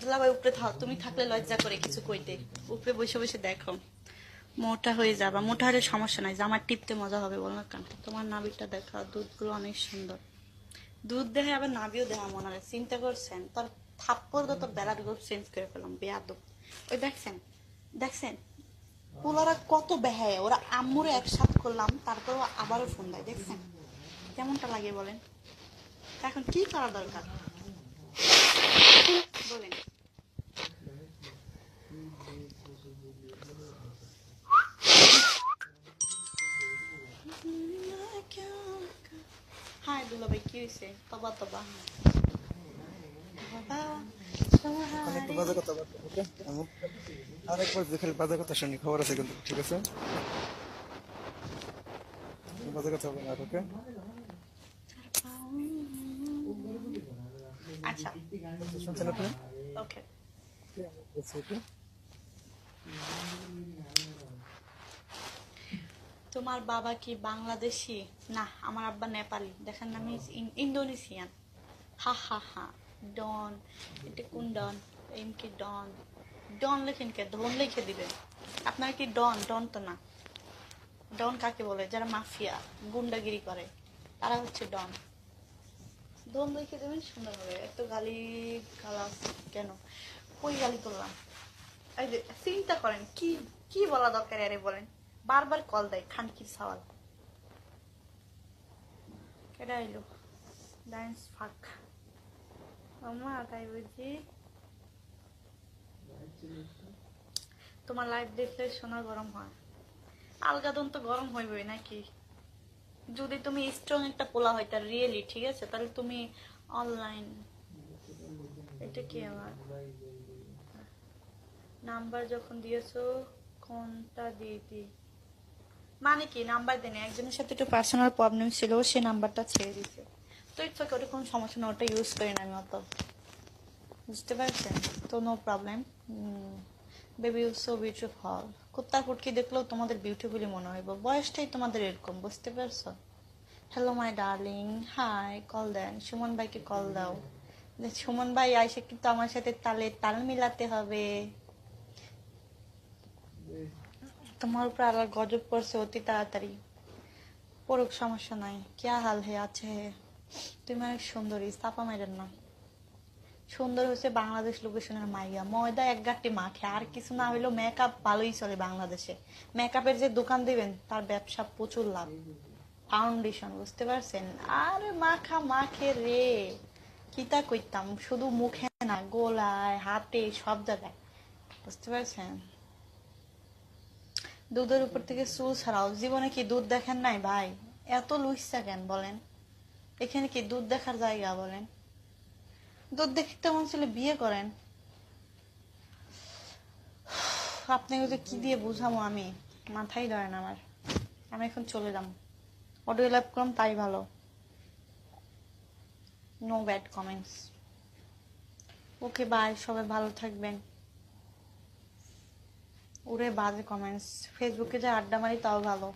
দুলাভাই উপরে থাও, তুমি থাকলে লজ্জা করে কিছু কইতে। উপরে বসে বসে দেখো, মোটা হয়ে যাবা। মোটা হলে সমস্যা নাই, জামার টিপতে মজা হবে। বলো না কেন? তোমার নাভিটা দেখা, দুধগুলো অনেক সুন্দর। দুধ দেখে আবার নাভিও দেখা মনে হয়। চিন্তা করছেন? তোর থাপ্পড় তো তোর বেড়ার গ্রুপ চেঞ্জ করে ফেলাম, বেয়াদব। ওই দেখছেন, দেখছেন পোলারা কত বেহায়। ওরা আম্মুরে একসাথ করলাম, তারপর আবারও ফোন দেয়। দেখছেন কেমনটা লাগে বলেন? এখন কি করা দরকার বলেন? হাই দুলাভাই, কি হয়েছে? তবা তবা এখন একটু বাজে কথা বলতে ওকে আমি আরেকবার যে খালি বাজে কথা শুনি খবর আছে কিন্তু ঠিক আছে বাজে কথা বলবেন আর ওকে আচ্ছা, শুনছেন আপনি ওকে। ওকে তোমার বাবা কি বাংলাদেশি? না, আমার আব্বা নেপালি। দেখেন না, আমি ইন্দোনেশিয়ান। হা হা হা। ডন, এটা কোন ডন? এম কি ডন? ডন লেখেন কে? ধন লিখে দিবেন। আপনার কি ডন? ডন তো না। ডন কাকে বলে? যারা মাফিয়া গুন্ডাগিরি করে, তারা হচ্ছে ডন। দম লিখে দেবেন, সুন্দর হবে। এত গালি গালাজ কেন? কই গালি করলাম? এই যে চিন্তা করেন, কি কি বলা দরকার আরে বলেন। বারবার কল দেয় খানকির সওয়াল। কেডা এলো? ডান্স ফাক আমা, তাই বুঝি। তোমার লাইভ দেখলে সোনা গরম হয়। আলগাদন তো গরম হইবই নাকি? যদি তুমি স্ট্রং একটা পোলা হয়, তার রিয়েলি ঠিক আছে, তাহলে তুমি অনলাইন। এটা কি আমার নাম্বার যখন দিয়েছো, কোনটা দিয়ে দিই? মানে কি নাম্বার দেনে? একজনের সাথে একটু পার্সোনাল প্রবলেম ছিল, সে নাম্বারটা ছেড়ে দিছে। তো ইটস ওকে, ওটা কোনো সমস্যা না, ওটা ইউজ করি না আমি অত। বুঝতে পারছেন তো? No problem. Baby you so beautiful. কুত্তার ফুটকি দেখলেও তোমাদের বিউটিফুলি মনে হইব। বয়সটাই তোমাদের এরকম, বুঝতে পারছো? Hello my darling, hi. Call দেন, সুমন ভাইকে কল দাও। সুমন ভাই আইসে কিন্তু আমার সাথে তালে তাল মিলাতে হবে। তোমার উপর আল্লাহ গজব পড়ছে অতি তাড়াতাড়ি। পড়ুক, সমস্যা নাই। क्या हाल है? আছে হে। তুমি অনেক সুন্দরী, চাপা মাইরেন না। সুন্দর হচ্ছে বাংলাদেশ লোকেশনের মাইয়া। ময়দা এক গাঁটটি মাখে, আর কিছু না হইলেও মেকআপ ভালোই চলে বাংলাদেশে। মেকআপের যে দোকান দিবেন, তার ব্যবসা প্রচুর লাভ। ফাউন্ডেশন, বুঝতে পারছেন? আর মাখা মাখে রে, কিতা কইতাম, শুধু মুখে না, গোলায় হাতে সব জায়গায়। বুঝতে পারছেন? দুধের উপর থেকে চুল ছাড়াও। জীবনে কি দুধ দেখেন নাই ভাই? এত লুইসা কেন বলেন? এখানে কি দুধ দেখার জায়গা বলেন? দুধ দেখতে মন ছিল বিয়ে করেন। আপনাকে যে কি দিয়ে বুঝাবো আমি, মাথায় ধরে না আমার। আমি এখন চলে যাম। অডিও লাইভ করলাম তাই ভালো। No bad comments. Okay bye, সবাই ভালো থাকবেন। ওরে বাজে কমেন্টস, ফেসবুকে যে আড্ডা মারি তাও ভালো।